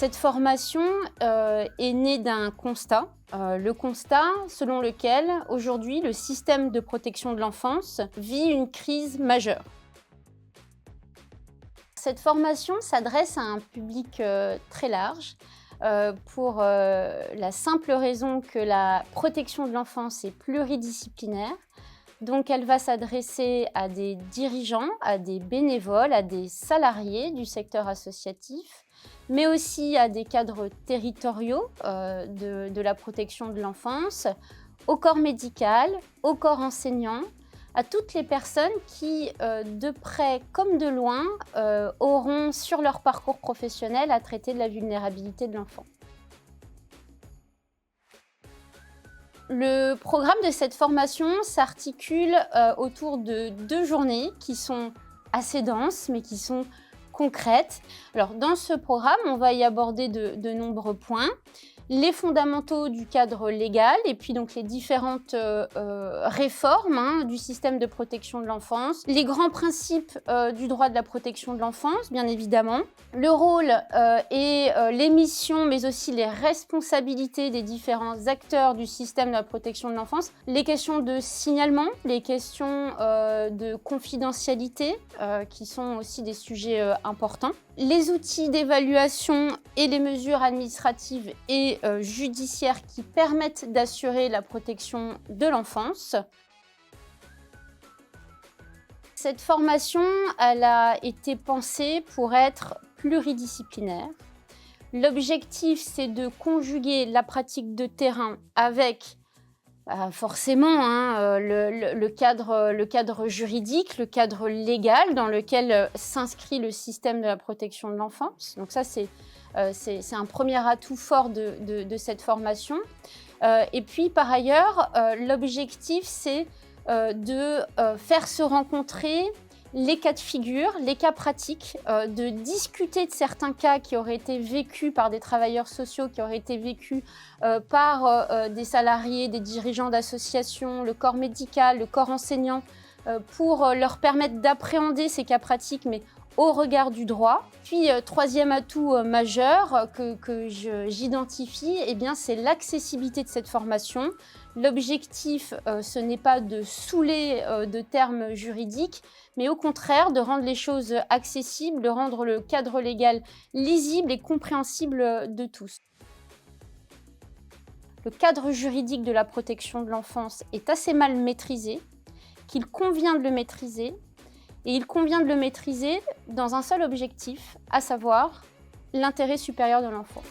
Cette formation est née d'un constat. Le constat selon lequel, aujourd'hui, le système de protection de l'enfance vit une crise majeure. Cette formation s'adresse à un public très large pour la simple raison que la protection de l'enfance est pluridisciplinaire. Donc elle va s'adresser à des dirigeants, à des bénévoles, à des salariés du secteur associatif, mais aussi à des cadres territoriaux de la protection de l'enfance, au corps médical, au corps enseignant, à toutes les personnes qui, de près comme de loin, auront sur leur parcours professionnel à traiter de la vulnérabilité de l'enfant. Le programme de cette formation s'articule autour de 2 journées qui sont assez denses, mais qui sont concrètes. Alors, dans ce programme, on va y aborder de nombreux points. Les fondamentaux du cadre légal et puis donc les différentes réformes du système de protection de l'enfance, les grands principes du droit de la protection de l'enfance, bien évidemment, le rôle et les missions, mais aussi les responsabilités des différents acteurs du système de la protection de l'enfance, les questions de signalement, les questions de confidentialité, qui sont aussi des sujets importants, les outils d'évaluation et les mesures administratives et judiciaires qui permettent d'assurer la protection de l'enfance. Cette formation, elle a été pensée pour être pluridisciplinaire. L'objectif, c'est de conjuguer la pratique de terrain avec forcément le cadre juridique, le cadre légal dans lequel s'inscrit le système de la protection de l'enfance. Donc ça, c'est un premier atout fort de cette formation. Et puis, par ailleurs, l'objectif, c'est de faire se rencontrer les cas de figure, les cas pratiques, de discuter de certains cas qui auraient été vécus par des travailleurs sociaux, qui auraient été vécus par des salariés, des dirigeants d'associations, le corps médical, le corps enseignant, pour leur permettre d'appréhender ces cas pratiques, mais au regard du droit. Puis, troisième atout majeur que j'identifie, eh bien, c'est l'accessibilité de cette formation. L'objectif, ce n'est pas de saouler de termes juridiques, mais au contraire de rendre les choses accessibles, de rendre le cadre légal lisible et compréhensible de tous. Le cadre juridique de la protection de l'enfance est assez mal maîtrisé, qu'il convient de le maîtriser, et il convient de le maîtriser dans un seul objectif, à savoir l'intérêt supérieur de l'enfant.